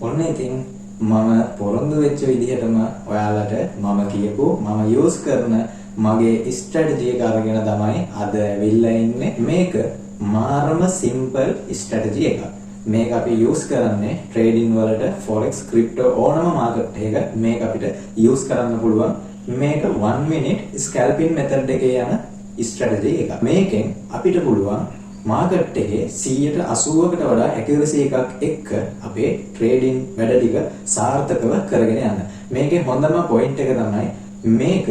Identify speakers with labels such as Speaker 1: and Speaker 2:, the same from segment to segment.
Speaker 1: ඔන්න ඉතින් මම පොරොන්දු වෙච්ච විදිහටම ඔයාලට මම කියපු මම යූස් කරන මගේ ස්ට්‍රැටජි එක අරගෙන තමයි අද ඇවිල්ලා ඉන්නේ. මේක මාරම සිම්පල් ස්ට්‍රැටජි එකක්. මේක අපි යූස් කරන්නේ ට්‍රේඩින් වලට forex crypto ඕනම මාකට් එකක මේක අපිට යූස් කරන්න පුළුවන්. මේක 1 minute scalping method එකේ යන ස්ට්‍රැටජි එකක්. මේකෙන් අපිට පුළුවන් මාකට් එකේ 180කට වඩා ඇකියුරසි එකක් එක්ක අපේ ට්‍රේඩින් වැඩ ටික සාර්ථකව කරගෙන යන්න. මේකේ හොඳම පොයින්ට් එක තමයි මේක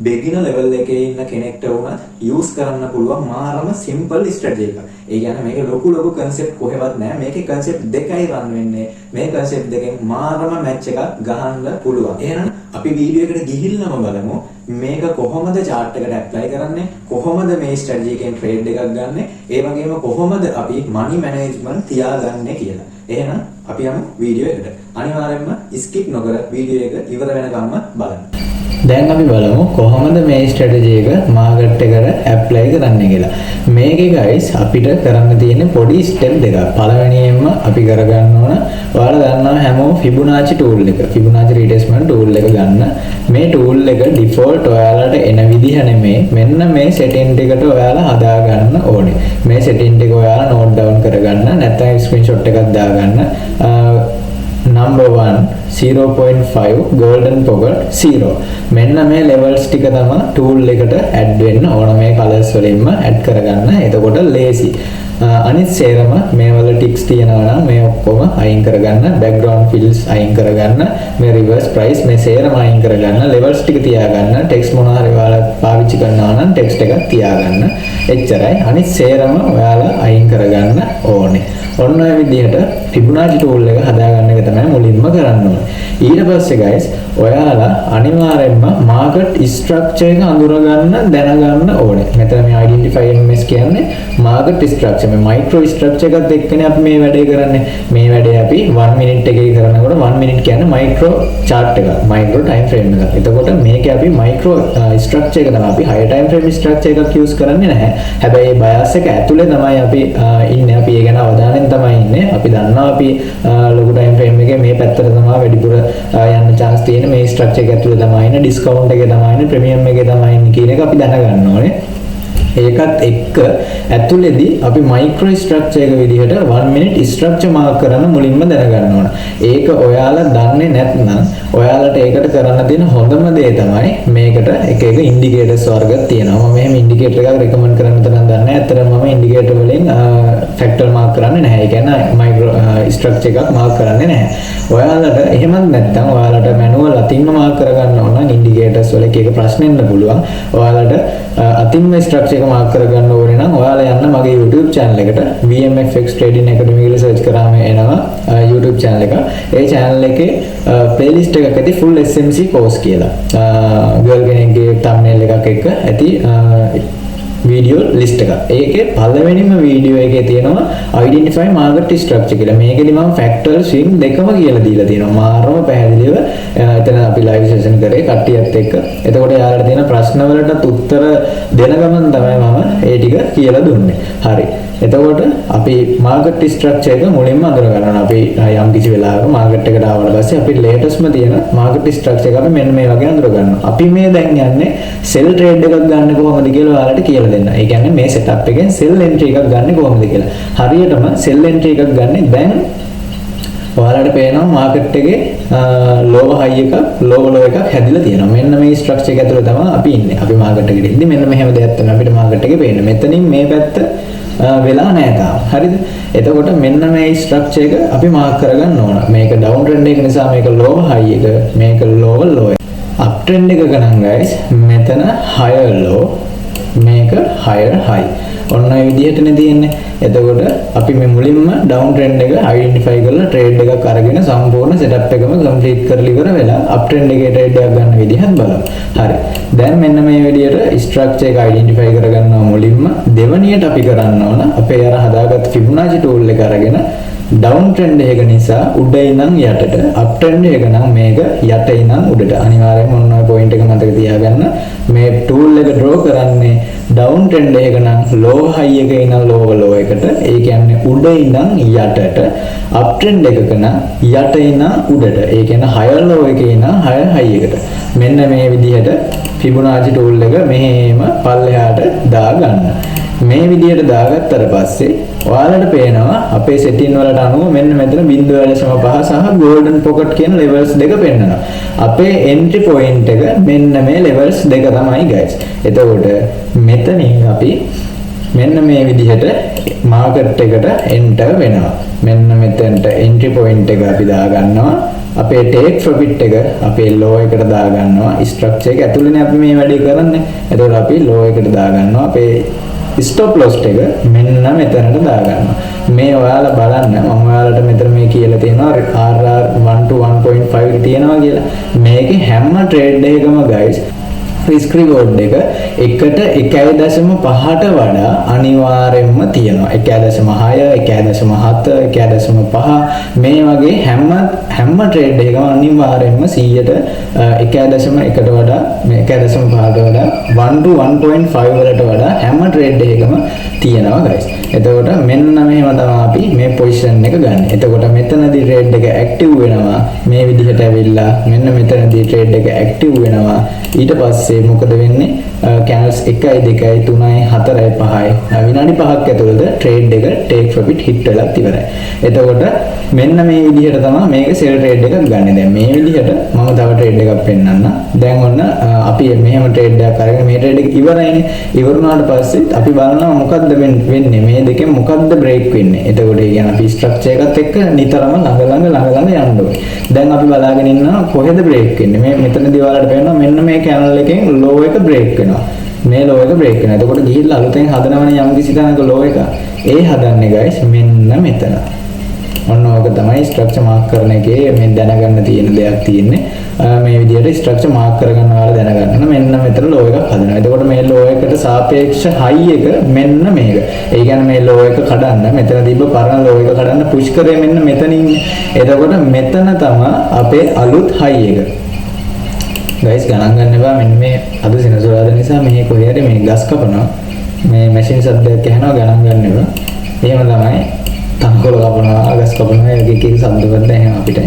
Speaker 1: beginner level එකේ ඉන්න කෙනෙක්ට වුණත් යූස් කරන්න පුළුවන් මාරම සිම්පල් ස්ට්‍රැටජි එකක්. ඒ කියන්නේ මේකේ ලොකු concept කොහෙවත් නැහැ. මේකේ concept දෙකයි run වෙන්නේ. මේ concept දෙකෙන් මාරම match එකක් ගහන්න පුළුවන්. එහෙනම් අපි වීඩියෝ එකට ගිහිල්ලාම බලමු මේක කොහොමද chart එකට apply කරන්නේ, කොහොමද මේ strategy එකෙන් trade එකක් ගන්නෙ, ඒ වගේම කොහොමද අපි money management තියාගන්නේ කියලා. එහෙනම් අපි යමු වීඩියෝ එකට. අනිවාර්යයෙන්ම skip නොකර වීඩියෝ එක ඉවර වෙනකම්ම බලන්න. දැන් අපි බලමු කොහොමද මේ ස්ට්‍රැටජි එක මාකට් එකට ඇප්ලයි කරන්නේ කියලා. මේකේ guys අපිට කරන්න තියෙන පොඩි ස්ටෙප් දෙකක්. පළවෙනියෙන්ම අපි කරගන්න ඕන ඔයාලා දන්නවා හැමෝම Fibonacci tool එක. Fibonacci retracement tool එක ගන්න. මේ tool එක default ඔයාලට එන විදිහ නෙමෙයි. මෙන්න මේ setting එකට ඔයාලා හදා ගන්න ඕනේ. මේ setting එක ඔයාලා note down කරගන්න. නැත්නම් screenshot එකක් දාගන්න. number 1 0.5 golden pocket 0 මෙන්න මේ levels ටික තමයි tool එකට add වෙන්න ඕන. මේ colors වලින්ම add කරගන්න. එතකොට lazy අනිත් සේරම මේවල ටික්ස් තියෙනවා නම් මේ ඔක්කොම අයින් කරගන්න. background fills අයින් කරගන්න. මේ reverse price මේ සේරම අයින් කරගන්න. levels ටික තියාගන්න. text මොනවා හරි ඔයාලා පාවිච්චි කරනවා නම් text එකක් තියාගන්න. එච්චරයි. අනිත් සේරම ඔයාලා අයින් කරගන්න ඕනේ. ඔන්න ඔය විදිහට Fibonacci tool එක හදාගන්න එක තමයි මුලින්ම කරන්න ඕනේ. ඊට පස්සේ guys ඔයාලා අනිවාර්යයෙන්ම market structure එක අඳුරගන්න දැනගන්න ඕනේ. මෙතන මේ identify ms කියන්නේ market structure මේ micro structure එකත් එක්කනේ අපි මේ වැඩේ කරන්නේ. මේ වැඩේ අපි 1 minute එකේ කරනකොට 1 minute කියන්නේ micro chart එකක්, micro time frame එකක්. එතකොට මේකේ අපි micro structure එක තමයි අපි higher time frame structure එකක් use කරන්නේ නැහැ. හැබැයි bias එක ඇතුලේ තමයි අපි ඉන්නේ. අපි ඒ ගැන අවධානයෙන් තමයි ඉන්නේ. අපි දන්නවා අපි ලොකු time frame එකේ මේ පැත්තට තමයි වැඩිපුර යන්න chance තියෙන්නේ. මේ structure එක ඇතුලේ තමයි ඉන්නේ, discount එකේ තමයි ඉන්නේ, premium එකේ තමයි ඉන්නේ කියන එක අපි දැනගන්න ඕනේ. ඒකත් එක්ක ඇතුලේදී අපි මයික්‍රෝ ස්ට්‍රක්චර් එක විදිහට 1 minute ස්ට්‍රක්චර් මාක් කරන්න මුලින්ම දැනගන්න ඕන. ඒක ඔයාලා දන්නේ නැත්නම් ඔයාලට ඒකට කරන්න තියෙන හොඳම දේ තමයි මේකට එක ඉන්ඩිකේටර්ස් වර්ගයක් තියෙනවා. මම මෙහෙම ඉන්ඩිකේටර් එකක් රෙකමන්ඩ් කරන්න තරම් දන්නේ නැහැ. ඇත්තටම මම ඉන්ඩිකේටර් වලින් ෆැක්ටර් මාක් කරන්නේ නැහැ. ඒ කියන්නේ මයික්‍රෝ ස්ට්‍රක්චර් එකක් මාක් කරන්නේ නැහැ. ඔයාලට එහෙමත් නැත්නම් ඔයාලට මැනුවල් අතින්ම මාක් කරගන්න ඕන නම් ඉන්ඩිකේටර්ස් වල එක ප්‍රශ්නෙන්න පුළුවන්. ඔයාලට අතින්ම ස්ට්‍රක්චර් මාක් කරගන්න ඕනේ නම් ඔයාලා යන්න මගේ YouTube channel එකට VMFX Trading Academy කියලා search කරාම එනවා YouTube channel එක. ඒ channel එකේ playlist එකක් ඇති full SMC course කියලා. girl කෙනෙක්ගේ thumbnail එකක් එක්ක ඇති video list එක. ඒකේ පළවෙනිම වීඩියෝ එකේ තියෙනවා identify market structure කියලා. මේකෙදි මම factor swing දෙකම කියලා දීලා තියෙනවා. මාරම පැහැදිලිව එතන අපි live session කරේ කට්ටියත් එක්ක. එතකොට යාළුවට තියෙන ප්‍රශ්න වලට උත්තර දෙන ගමන් තමයි මම ඒ ටික කියලා දුන්නේ. හරි. එතකොට අපි market structure එක මුලින්ම අඳුර ගන්නවා. අපි යම් කිසි වෙලාවක market එකට ආවට පස්සේ අපි latestම තියෙන market structure එක අපි මෙන්න මේ වගේ අඳුර ගන්නවා. අපි මේ දැන් යන්නේ sell trade එකක් ගන්න කොහොමද කියලා ඔයාලට කියලා දෙන්න. ඒ කියන්නේ මේ setup එකෙන් sell entry එකක් ගන්න කොහොමද කියලා. හරියටම sell entry එකක් ගන්න දැන් ඔයාලට පේනවා මාකට් එකේ low high එකක් low low එකක් හැදිලා තියෙනවා. මෙන්න මේ ස්ට්‍රක්චර් එක ඇතුලේ තමයි අපි ඉන්නේ. අපි මාකට් එකට ඉන්නේ මෙන්න මෙහෙම දෙයක් තමයි අපිට මාකට් එකේ පේන්නේ. මෙතනින් මේ පැත්ත වෙලා නැහැ තාම. හරිද? එතකොට මෙන්න මේ ස්ට්‍රක්චර් එක අපි මාක් කරගන්න ඕන. මේක ඩවුන් ට්‍රෙන්ඩ් එක නිසා මේක low high එක, මේක low low. අප් ට්‍රෙන්ඩ් එක ගණන් guys මෙතන higher low, මේක higher high. ඔන්න ඔය විදිහටනේ තියෙන්නේ. එතකොට අපි මේ මුලින්ම ඩවුන් ට්‍රෙන්ඩ් එක අයිඩෙන්ටිෆයි කරලා ට්‍රේඩ් එකක් අරගෙන සම්පූර්ණ සෙටප් එකම කම්ප්ලීට් කරලා ඉවර වෙලා අප් ට්‍රෙන්ඩ් එකේ ට්‍රේඩ් එකක් ගන්න විදිහත් බලමු. හරි. දැන් මෙන්න මේ විදිහට ස්ට්‍රක්චර් එක අයිඩෙන්ටිෆයි කරගන්නවා මුලින්ම. දෙවනියට අපි කරන්න ඕන අපේ අර හදාගත්ත Fibonacci tool එක අරගෙන ඩවුන් ට්‍රෙන්ඩ් එක නිසා උඩ ඉඳන් යටට, අප් ට්‍රෙන්ඩ් එක නම් මේක යට ඉඳන් උඩට. අනිවාර්යයෙන්ම ඔන්න ඔය පොයින්ට් එක මතක තියාගන්න. මේ ටූල් එක ඩ්‍රෝ කරන්නේ ඩවුන් ට්‍රෙන්ඩ් එක නම් ලෝ හයි එකේ ඉඳන් ලෝ එකට. ඒ කියන්නේ උඩ ඉඳන් යටට. අප් ට්‍රෙන්ඩ් එකක නම් යට ඉඳන් උඩට. ඒ කියන්නේ හයර් ලෝ එකේ ඉඳන් හයර් හයි එකට. මෙන්න මේ විදිහට ෆිබොනාචි ටූල් එක මෙහෙම පල්ලෙහාට දාගන්න. මේ විදිහට දාගත්තට පස්සේ ඔයාලට පේනවා අපේ සෙටින් වලට අනුව මෙන්න මෙතන 0.5 සහ golden pocket කියන levels දෙක පෙන්වනවා. අපේ entry point එක මෙන්න මේ levels දෙක තමයි guys. එතකොට මෙතනින් අපි මෙන්න මේ විදිහට market එකට enter වෙනවා. මෙන්න මෙතනට entry point එක අපි දාගන්නවා. අපේ take profit එක අපේ low එකට දාගන්නවා. structure එක ඇතුළේනේ අපි මේ වැඩේ කරන්නේ. එතකොට අපි low එකට දාගන්නවා. අපේ stop loss එක මෙන්න මෙතනට දාගන්නවා. මේ ඔයාලා බලන්න මම ඔයාලට මෙතන මේ කියලා තියෙනවා RR 1 to 1.5 තියෙනවා කියලා. මේකේ හැම trade එකකම guys risk reward එක එකට 1.5ට වඩා අනිවාර්යයෙන්ම තියෙනවා. 1.6 1.7 1.5 මේ වගේ හැම trade එකකම අනිවාර්යයෙන්ම 100ට 1.1ට වඩා මේ 1.5ට වඩා 1 to 1.5 වලට වඩා හැම trade එකකම තියෙනවා guys. එතකොට මෙන්න මෙහෙම තමයි අපි මේ position එක ගන්න. එතකොට මෙතනදී trade එක active වෙනවා. මේ විදිහට ඇවිල්ලා මෙන්න මෙතනදී trade එක active වෙනවා. ඊට පස්සේ මොකද වෙන්නේ? candles 1 2 3 4 5 විනාඩි 5ක් ඇතුළත trade එක take profit hit වෙලා ඉවරයි. එතකොට මෙන්න මේ විදිහට තමයි මේක sell trade එකක් ගන්න. දැන් මේ විදිහට මම තව trade එකක් පෙන්නන්න. දැන් ඔන්න අපි මෙහෙම trade එකක් අරගෙන මේ trade එක ඉවරයිනේ. ඉවර වුණාට පස්සේ අපි බලනවා මොකද්ද වෙන්නේ? මේ දෙකෙන් මොකද්ද break වෙන්නේ? එතකොට ඒ කියන්නේ අපි structure එකත් එක්ක නිතරම ළඟ යන්න ඕනේ. දැන් අපි බලාගෙන ඉන්නවා කොහෙද break වෙන්නේ? මේ මෙතනදී ඔයාලට පේනවා මෙන්න මේ channel එකෙන් low එක break වෙනවා. මේ low එක break වෙනවා. එතකොට ගිහිල්ලා අලුතෙන් හදනවනේ යම් කිසි තැනක low එක. ඒ හදන්නේ guys මෙන්න මෙතන. ඔන්න ඕක තමයි ස්ට්‍රක්චර් මාක් කරන එකේ මේ දැනගන්න තියෙන දෙයක් තියෙන්නේ. මේ විදිහට ස්ට්‍රක්චර් මාක් කරගන්න ඔයාලා දැනගන්න. මෙන්න මෙතන low එකක් හදනවා. එතකොට මේ low එකට සාපේක්ෂ high එක මෙන්න මේක. ඒ කියන්නේ මේ low එක කඩන්න මෙතන තිබ්බ පරණ low එක කඩන්න පුෂ් කරේ මෙන්න මෙතනින්. එතකොට මෙතන තමයි අපේ අලුත් high එක. guys ගණන් ගන්න එපා. මෙන්න මේ අද සෙනසුරාදා නිසා මේ කොහේ හරි මේ ගස් කපනවා. මේ මැෂින් සද්දයක් ඇහෙනවා ගණන් ගන්න එපා. එහෙම තමයි තනකොළ කපනවා ගස් කපනවා එක සද්දවත් දැනෙන අපිට.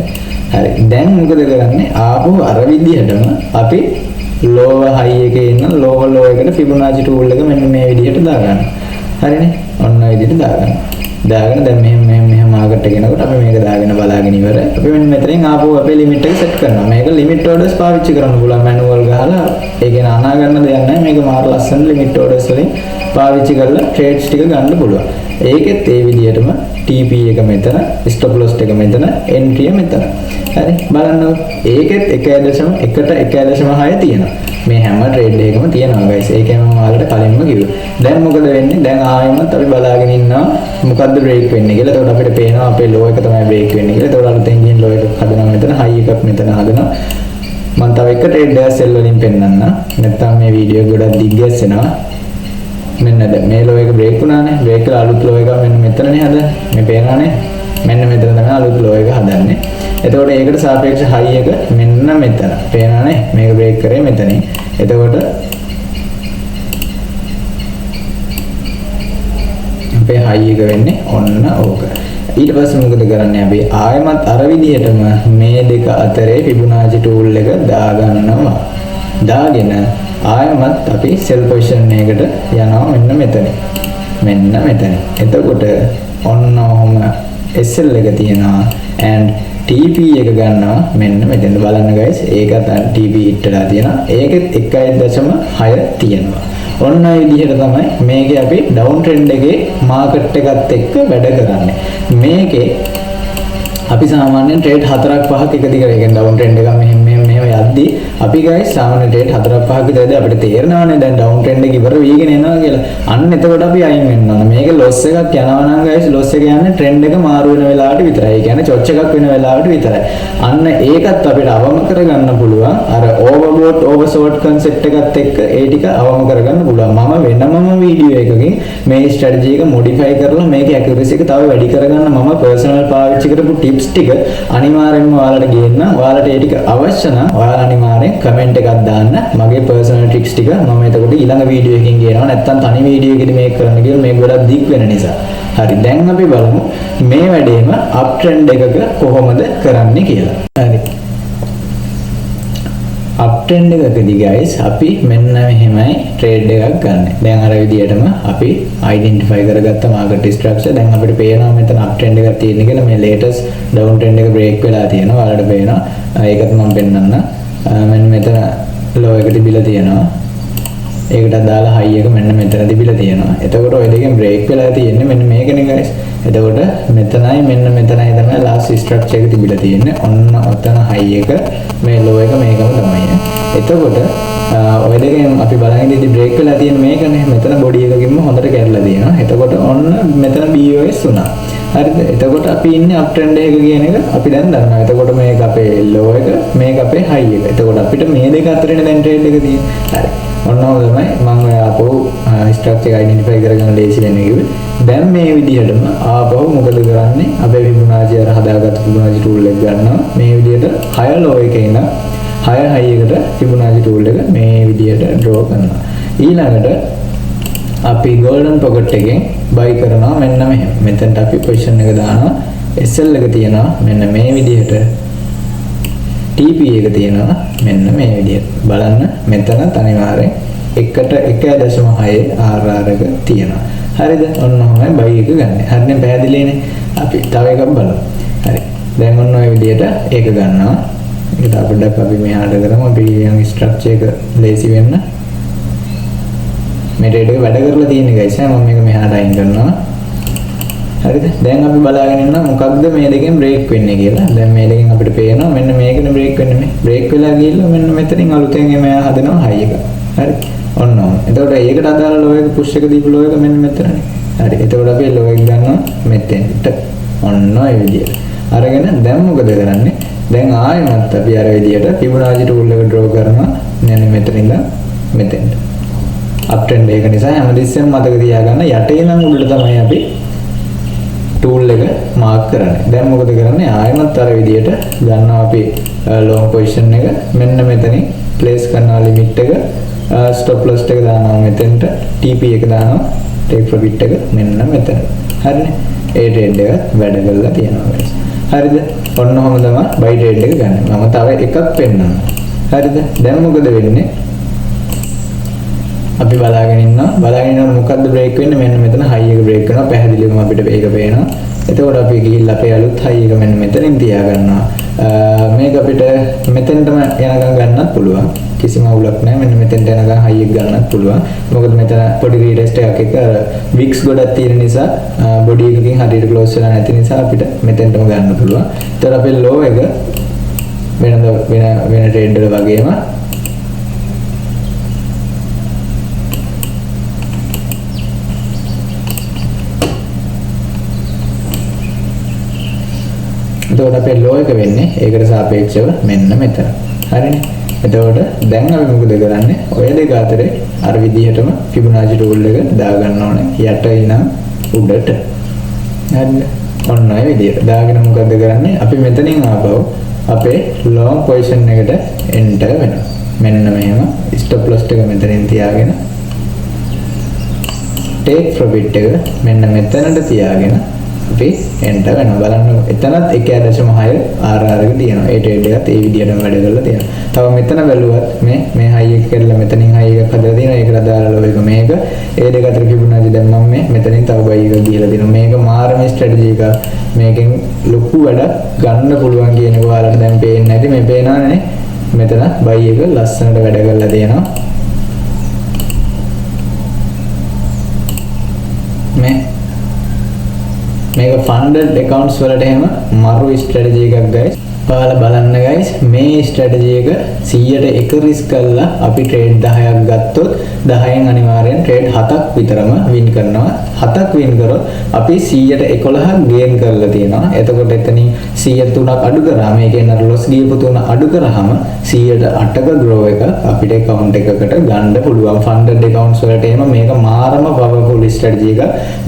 Speaker 1: හරි. දැන් මොකද කරන්නේ? ආපහු අර විදිහටම අපි lower high එකේ ඉන්න lower low එකට Fibonacci tool එක මෙන්න මේ විදිහට දාගන්න. හරිනේ? ඔන්න ඔය විදිහට දාගන්න. දාගෙන දැන් මෙහෙම මාකට් එක එනකොට අපි මේක දාගෙන බලාගෙන ඉවරයි. අපි මෙන්න මෙතනින් ආපහු අපේ ලිමිට් එක සෙට් කරනවා. මේක ලිමිට් ඕඩර්ස් පාවිච්චි කරන්න පුළුවන් මැනුවල් ගහලා. ඒ කියන්නේ අනා ගන්න දෙයක් නැහැ. මේක මාර ලස්සන ලිමිට් ඕඩර්ස් වලින් පාවිච්චි කරලා ට්‍රේඩ්ස් ටික ගන්න පුළුවන්. ඒකෙත් ඒ විදිහටම TP එක මෙතන, stop loss එක මෙතන, entry එක මෙතන. හරි බලන්න. ඒකෙත් 1.1ට 1.6 තියෙනවා. මේ හැම ට්‍රේඩ් එකකම තියෙනවා guys. ඒකම මම ඔයාලට කලින්ම කිව්වා. දැන් මොකද වෙන්නේ? දැන් ආයෙමත් අපි බලාගෙන ඉන්නවා මොකද්ද break වෙන්නේ කියලා. එතකොට අපිට පේනවා අපේ low එක තමයි break වෙන්නේ කියලා. එතකොට අලුතෙන් ගිහින් low එකක් හදනවා මෙතන, high එකක් මෙතන හදනවා. මම තව එක ට්‍රේඩ් එකක් sell වලින් පෙන්නන්න. නැත්තම් මේ වීඩියෝ එක ගොඩක් දිග්ගැස්සෙනවා. මෙන්න දැන් මේ low එක break වුණානේ. break කරලා අලුත් low එකක් මෙන්න මෙතනනේ හදන්නේ. මේ පේනවානේ. මෙන්න මෙතන තමයි අලුත් low එක හදන්නේ. එතකොට ඒකට සාපේක්ෂ high එක මෙන්න මෙතන. පේනවානේ? මේක break කරේ මෙතනින්. එතකොට අපේ high එක වෙන්නේ ඔන්න ඕක. ඊට පස්සේ මොකද කරන්නේ? අපි ආයෙමත් අර විදිහටම මේ දෙක අතරේ Fibonacci tool එක දාගන්නවා. දාගෙන ආයෙමත් අපි sell position එකකට යනවා මෙන්න මෙතන. මෙන්න මෙතන. එතකොට ඔන්න ඔහම SL එක තියෙනවා and TP එක ගන්නවා මෙන්න මෙතෙන් බලන්න guys. ඒකත් TP හිටලා තියෙනවා. ඒකෙත් 1.6 තියෙනවා. ඔන්න ඔය විදිහට තමයි මේකේ අපි down trend එකේ market එකත් එක්ක වැඩ කරන්නේ. මේකේ අපි සාමාන්‍යයෙන් trade 4ක් 5ක් එක දිගට, ඒ කියන්නේ down trend එක මෙහෙම යද්දී
Speaker 2: අපි guys සාමාන්‍ය ට්‍රේඩ් 4-5ක විතරද අපිට තේරෙනවානේ දැන් ඩවුන් ට්‍රෙන්ඩ් එක ඉවර වෙගෙන එනවා කියලා. අන්න එතකොට අපි අයින් වෙන්න ඕන. මේක ලොස් එකක් යනවා නම් guys ලොස් එක යන්නේ ට්‍රෙන්ඩ් එක මාරු වෙන වෙලාවට විතරයි. ඒ කියන්නේ චොච් එකක් වෙන වෙලාවට විතරයි. අන්න ඒකත් අපිට අවම කරගන්න පුළුවන්. අර ඕවර්බෝට් ඕවර්සෝට් concept එකත් එක්ක ඒ ටික අවම කරගන්න පුළුවන්. මම වෙනමම වීඩියෝ එකකින් මේ ස්ට්‍රැටජි එක මොඩිෆයි කරලා මේකේ ඇකියුරසි එක තව වැඩි කරගන්න මම පර්සනල් පාවිච්චි කරපු ටිප්ස් ටික අනිවාර්යෙන්ම ඔයාලට ගේන්න. ඔයාලට ඒ ටික අවශ්‍ය නම් ඔයාලා අනිවාර්යෙන් කමෙන්ට් එකක් දාන්න. මගේ පර්සනල් ට්‍රික්ස් ටික මම එතකොට ඊළඟ වීඩියෝ එකකින් ගේනවා. නැත්තම් තනි වීඩියෝ එකකින් මේක කරන්න කියලා මේක ගොඩක් දික් වෙන නිසා. හරි දැන් අපි බලමු මේ වැඩේම අප් ට්‍රෙන්ඩ් එකක කොහොමද කරන්නේ කියලා. හරි අප් ට්‍රෙන්ඩ් එකකදී guys අපි මෙන්න මෙහෙමයි ට්‍රේඩ් එකක් ගන්න. දැන් අර විදිහටම අපි අයිඩෙන්ටිෆයි කරගත්ත මාකට් ස්ට්‍රක්චර් දැන් අපිට පේනවා මෙතන අප් ට්‍රෙන්ඩ් එකක් තියෙන කියලා මේ ලේටස්ට් ඩවුන් ට්‍රෙන්ඩ් එක බ්‍රේක් වෙලා තියෙනවා. ඔයාලට පේනවා. ඒකත් මම පෙන්නන්න. මෙන්න මෙතන ලෝ එක තිබිලා තියෙනවා. ඒකට දාලා හයි එක මෙන්න මෙතන තිබිලා තියෙනවා. එතකොට ඔය දෙකෙන් බ්‍රේක් වෙලා තියෙන්නේ මෙන්න මේකනේ guys. එතකොට මෙතනයි මෙන්න මෙතනයි තමයි ලාස්ට් ස්ට්‍රක්චර් එක තිබිලා තියෙන්නේ. ඔන්න ඔතන හයි එක මේ ලෝ එක මේකම තමයි. එතකොට ඔය දෙකෙන් අපි බලන් ඉඳි බ්‍රේක් වෙලා තියෙන මේකනේ. මෙතන බොඩි එකකින්ම හොඳට කැඩලා තියෙනවා. එතකොට ඔන්න මෙතන BOS වුණා. හරිද? එතකොට අපි ඉන්නේ අප් ට්‍රෙන්ඩ් එක කියන එක අපි දැන් දන්නවා. එතකොට මේක අපේ ලෝ එක මේක අපේ හයි එක. එතකොට අපිට මේ දෙක අතරින් දැන් ට්‍රේඩ් එක තියෙන්නේ. හරි. ඔන්නෝ තමයි මම ඔය ආපහු ස්ට්‍රක්චර් අයිඩෙන්ටිෆයි කරගෙන ලේසි වෙන්නේ කිව්වේ. දැන් මේ විදිහටම ආපහු මොකද කරන්නේ? අපේ ෆිබොනාචි අර හදාගත්ත ෆිබොනාචි ටූල් එක ගන්නවා. මේ විදිහට 6 ලෝ එකේ ඉඳන් 6 හයි එකට ෆිබොනාචි ටූල් එක මේ විදිහට ඩ්‍රෝ කරනවා. ඊළඟට අපි golden pocket එකෙන් buy කරනවා මෙන්න මෙහෙම. මෙතනට අපි position එක දානවා. SL එක තියනවා මෙන්න මේ විදිහට. TP එක තියෙනවා මෙන්න මේ විදිහට. බලන්න මෙතන අනිවාර්යෙන් 1.6 RR එක තියෙනවා. හරිද? ඔන්න ඔහොමයි buy එක ගන්න. හරිනේ පැහැදිලිනේ. අපි තව එකක් බලමු. හරි. දැන් ඔන්න ඔය විදිහට ඒක ගන්නවා. ඒක අපිට අපි මෙහාට කරමු. අපි ඊළඟ ස්ට්‍රක්චර් එක ලේසි වෙන්න. මේ ට්‍රේඩ් එක වැඩ කරලා තියෙන්නේ guys. මම මේක මෙහාට අයින් කරනවා. හරිද? දැන් අපි බලාගෙන ඉන්න මොකක්ද මේ දෙකෙන් බ්‍රේක් වෙන්නේ කියලා. දැන් මේ දෙකෙන් අපිට පේනවා මෙන්න මේකනේ බ්‍රේක් වෙන්නේ මේ. බ්‍රේක් වෙලා ගිහිල්ලා මෙන්න මෙතනින් අලුතෙන් එම හදනවා හයි එක. හරි. ඔන්න ඔන්න. එතකොට ඒකට අදාළ ලෝ එක පුෂ් එක දීපු ලෝ එක මෙන්න මෙතනනේ. හරි. එතකොට අපි ලෝ එක ගන්නවා මෙතෙන්ට. ඔන්න ඔය විදියට. අරගෙන දැන් මොකද කරන්නේ? දැන් ආයෙමත් අපි අර විදියට ෆිබොනාචි ටූල් එක ඩ්‍රෝ කරනවා. මෙන්න මෙතන ඉඳන් මෙතෙන්ට. අප් ට්‍රෙන්ඩ් එක නිසා හැමදෙස්සෙම මතක තියාගන්න යටේ නම් උඩට තමයි අපි ටූල් එක මාක් කරන්නේ. දැන් මොකද කරන්නේ? ආයෙමත් අර විදියට ගන්නවා අපි ලොං පොසිෂන් එක මෙන්න මෙතනින් ප්ලේස් කරනවා ලිමිට් එක ස්ටොප් ලොස් එක දානවා මෙතෙන්ට TP එක දානවා ටේක් ප්‍රොෆිට් එක මෙන්න මෙතන. හරිනේ? ඒ ට්‍රේඩ් එක වැඩ කරලා තියෙනවා guys. හරිද? ඔන්න ඔහොම තමයි බයි ට්‍රේඩ් එක ගන්න. මම තව එකක් පෙන්නනවා. හරිද? දැන් මොකද වෙන්නේ? අපි බලාගෙන ඉන්නවා මොකද්ද බ්‍රේක් වෙන්නේ මෙන්න මෙතන හයි එක බ්‍රේක් කරනවා පැහැදිලිවම අපිට ඒක පේනවා. එතකොට අපි ගිහිල්ලා අපේ අලුත් හයි එක මෙන්න මෙතනින් තියා ගන්නවා. මේක අපිට මෙතෙන්ටම යනකම් ගන්නත් පුළුවන්. කිසිම අවුලක් නැහැ. මෙන්න මෙතෙන්ට යනකම් හයි එක ගන්නත් පුළුවන්. මොකද මෙතන පොඩි රීටෙස්ට් එකක් එක වික්ස් ගොඩක් තියෙන නිසා බොඩි එකකින් හරියට ක්ලෝස් වෙලා නැති නිසා අපිට මෙතෙන්ටම ගන්න පුළුවන්. ඒතර අපේ ලෝ එක වෙන ට්‍රේඩ් වල වගේම එතකොට අපේ ලෝ එක වෙන්නේ ඒකට සාපේක්ෂව මෙන්න මෙතන. හරිනේ? එතකොට දැන් අපි මොකද කරන්නේ? ඔය දෙක අතරේ අර විදිහටම ෆිබොනාචි ටූල් එක දා ගන්න ඕනේ. යට ඉඳන් උඩට. හරිද? ඔන්න ඔය විදිහට. දාගෙන මොකද කරන්නේ? අපි මෙතනින් ආපහු අපේ ලොං පොසිෂන් එකට එන්ටර් වෙනවා. මෙන්න මෙහෙම ස්ටොප් ලොස් එක මෙතනින් තියාගෙන ටේක් ප්‍රොෆිට් එක මෙන්න මෙතනට තියාගෙන අපි එන්ටර් වෙනවා. බලන්න එතනත් 1.6 RR එක තියෙනවා. ඒ ට්‍රේඩ් එකත් ඒ විදිහටම වැඩ කරලා තියෙනවා. තව මෙතන බැලුවත් මේ හයි එක කරලා මෙතනින් හයි එකක් හදලා තියෙනවා. ඒකට අදාළ ලෝ එක මේක. ඒ දෙක අතර ෆිබොනාචි දැන් මම මෙතනින් තව බයි එකක් දීලා දෙනවා. මේක මාරම ස්ට්‍රැටජි එකක්. මේකෙන් ලොකු වැඩ ගන්න පුළුවන් කියන එක ඔයාලට දැන් පේන්නේ නැති මේ පේනවනේ. මෙතන බයි එක ලස්සනට වැඩ කරලා තියෙනවා. මේක ෆන්ඩඩ් accounts වලට එහෙම මරු ස්ට්‍රැටජි එකක් guys. ඔයාලා බලන්න guys මේ ස්ට්‍රැටජි එක 100ට එක රිස්ක් කරලා අපි ට්‍රේඩ් 10ක් ගත්තොත් 10න් අනිවාර්යෙන් ට්‍රේඩ් 7ක් විතරම වින් කරනවා. 7ක් වින් කරොත් අපි 100ට 11ක් ගේන් කරලා තියෙනවා. එතකොට එතනින් 100 3ක් අඩු කරාම ඒ කියන්නේ ලොස් ගියපු 3 අඩු කරාම 100ට 8ක ග්‍රෝ එක අපිට account එකකට ගන්න පුළුවන්. funded accounts වලට එහෙම මේක මාරම powerful ස්ට්‍රැටජි එකක්.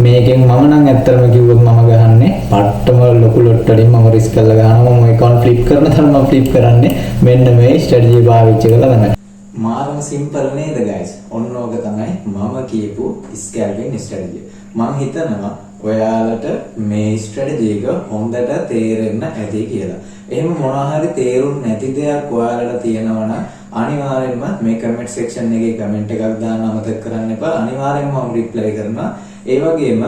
Speaker 2: මේකෙන් මම නම් ඇත්තටම කිව්වොත් මම ගහන්නේ පට්ටම ලොකු ලොට් වලින් මම රිස්ක් කරලා ගහනවා. මම account flip කරන තරම flip කරන්නේ මෙන්න මේ ස්ට්‍රැටජි පාවිච්චි කරලා තමයි.
Speaker 1: මාරම සිම්පල් නේද guys? ඔන්න ඕක තමයි මම කියපු ස්කැල්පින් ස්ට්‍රැටජි. මම හිතනවා ඔයාලට මේ ස්ට්‍රැටජි එක හොඳට තේරෙන්න ඇති කියලා. එහෙම මොනවා හරි තේරුම් නැති දෙයක් ඔයාලට තියෙනවා නම් අනිවාර්යෙන්ම මේ කමෙන්ට් සෙක්ෂන් එකේ කමෙන්ට් එකක් දාන්න අමතක කරන්න එපා. අනිවාර්යෙන්ම මම රිප්ලයි කරනවා. ඒ වගේම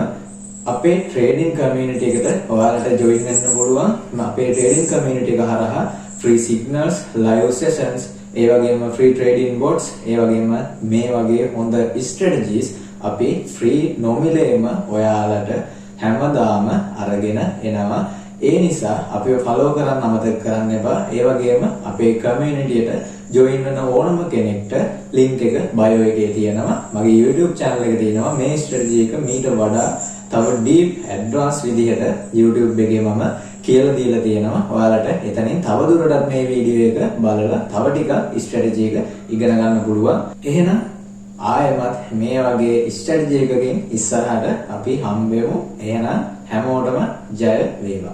Speaker 1: අපේ ට්‍රේඩින් කමියුනිටි එකට ඔයාලට ජොයින් වෙන්න පුළුවන්. අපේ ට්‍රේඩින් කමියුනිටි එක හරහා ෆ්‍රී සිග්නල්ස්, ලයිව් සෙෂන්ස්, ඒ වගේම ෆ්‍රී ට්‍රේඩින් බොට්ස්, ඒ වගේම මේ වගේ හොඳ ස්ට්‍රැටජිස් අපි ෆ්‍රී නොමිලේම ඔයාලට හැමදාම අරගෙන එනවා. ඒ නිසා අපිව ෆලෝ කරන්න අමතක කරන්න එපා. ඒ වගේම අපේ කමියුනිටියට ජොයින් වෙන ඕනම කෙනෙක්ට link එක bio එකේ තියෙනවා. මගේ YouTube channel එකේ තියෙනවා. මේ ස්ට්‍රැටජි එක මීට වඩා තව deep advanced විදිහට YouTube එකේ මම කියලා දීලා තියෙනවා. ඔයාලට එතනින් තව දුරටත් මේ වීඩියෝ එක බලලා තව ටිකක් ස්ට්‍රැටජි එක ඉගෙන ගන්න පුළුවන්. එහෙනම් ආයෙමත් මේ වගේ ස්ට්‍රැටජි එකකින් ඉස්සරහට අපි හම්බෙමු. එහෙනම් හැමෝටම ජය වේවා.